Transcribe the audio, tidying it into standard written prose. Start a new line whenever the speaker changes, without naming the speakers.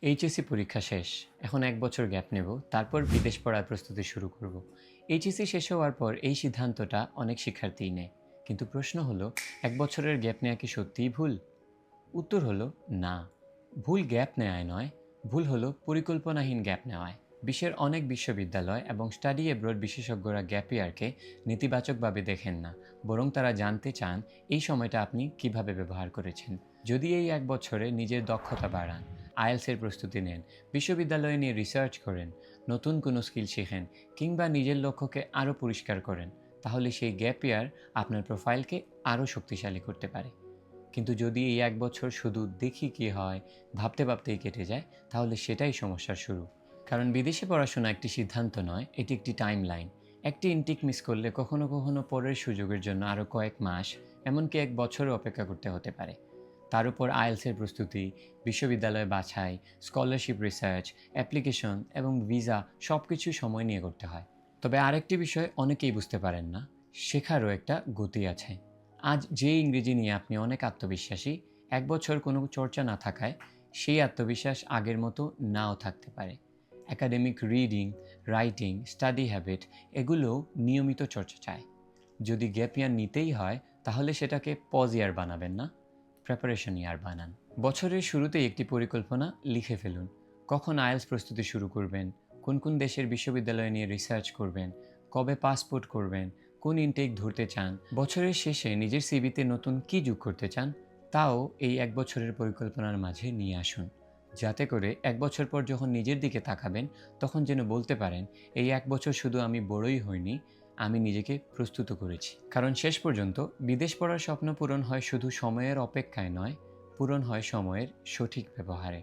HSC পরীক্ষা শেষ। এখন ১ বছর গ্যাপ নেব, তারপর বিদেশ পড়ার প্রস্তুতি শুরু করব। এইচএসসি শেষ হওয়ার পর এই সিদ্ধান্তটা অনেক শিক্ষার্থীই নেয়। কিন্তু প্রশ্ন হলো, ১ বছরের গ্যাপ নেওয়া কি সত্যিই ভুল? উত্তর হলো না। ভুল গ্যাপ নেওয়ায় নয়, ভুল হলো পরিকল্পনাহীন গ্যাপ নেওয়ায়। বিশ্বের অনেক বিশ্ববিদ্যালয় এবং স্টাডি অ্যাব্রড বিশেষজ্ঞরা গ্যাপ ইয়ারকে নেতিবাচকভাবে দেখেন না, বরং তারা জানতে চান এই সময়টা আপনি কিভাবে ব্যবহার করেছেন। যদি এই ১ বছরে নিজের দক্ষতা বাড়ান, আইএলসের প্রস্তুতি নেন, বিশ্ববিদ্যালয়ে নিয়ে রিসার্চ করেন, নতুন কোনো স্কিল শেখেন, কিংবা নিজের লক্ষ্যকে আরও পরিষ্কার করেন, তাহলে সেই গ্যাপ ইয়ার আপনার প্রোফাইলকে আরও শক্তিশালী করতে পারে। কিন্তু যদি এই ১ বছর শুধু দেখি কি হয় ভাবতে ভাবতেই কেটে যায়, তাহলে সেটাই সমস্যার শুরু। কারণ বিদেশে পড়াশোনা একটি সিদ্ধান্ত নয়, এটি একটি টাইম লাইন। একটি ইনটেক মিস করলে কখনো কখনো পরের সুযোগের জন্য আরও কয়েক মাস, এমনকি ১ বছরও অপেক্ষা করতে হতে পারে। তার উপর আইএলসের প্রস্তুতি, বিশ্ববিদ্যালয় বাছাই, স্কলারশিপ রিসার্চ, অ্যাপ্লিকেশন এবং ভিসা সব কিছুই সময় নিয়ে করতে হয়। তবে আরেকটি বিষয় অনেকেই বুঝতে পারেন না, শেখারও একটা গতি আছে। আজ যে ইংরেজি নিয়ে আপনি অনেক আত্মবিশ্বাসী, ১ বছর কোনো চর্চা না থাকায় সেই আত্মবিশ্বাস আগের মতো নাও থাকতে পারে। Academic reading, writing, study habit এগুলোও নিয়মিত চর্চা চায়। যদি গ্যাপ ইয়ার নিতেই হয়, তাহলে সেটাকে পজ ইয়ার বানাবেন না, প্রিপারেশন ইয়ার বানান। বছরের শুরুতেই একটি পরিকল্পনা লিখে ফেলুন। কখন আইএলস প্রস্তুতি শুরু করবেন, কোন কোন দেশের বিশ্ববিদ্যালয় নিয়ে রিসার্চ করবেন, কবে পাসপোর্ট করবেন, কোন ইনটেক ধরতে চান, বছরের শেষে নিজের সিভিতে নতুন কী যোগ করতে চান, তাও এই ১ বছরের পরিকল্পনার মাঝে নিয়ে আসুন। যাতে করে ১ বছর পর যখন নিজের দিকে তাকাবেন, তখন যেন বলতে পারেন, এই ১ বছর শুধু আমি বড়ই হইনি, আমি নিজেকে প্রস্তুত করেছি। কারণ শেষ পর্যন্ত বিদেশ পড়ার স্বপ্ন পূরণ হয় শুধু সময়ের অপেক্ষায় নয়, পূরণ হয় সময়ের সঠিক ব্যবহারে।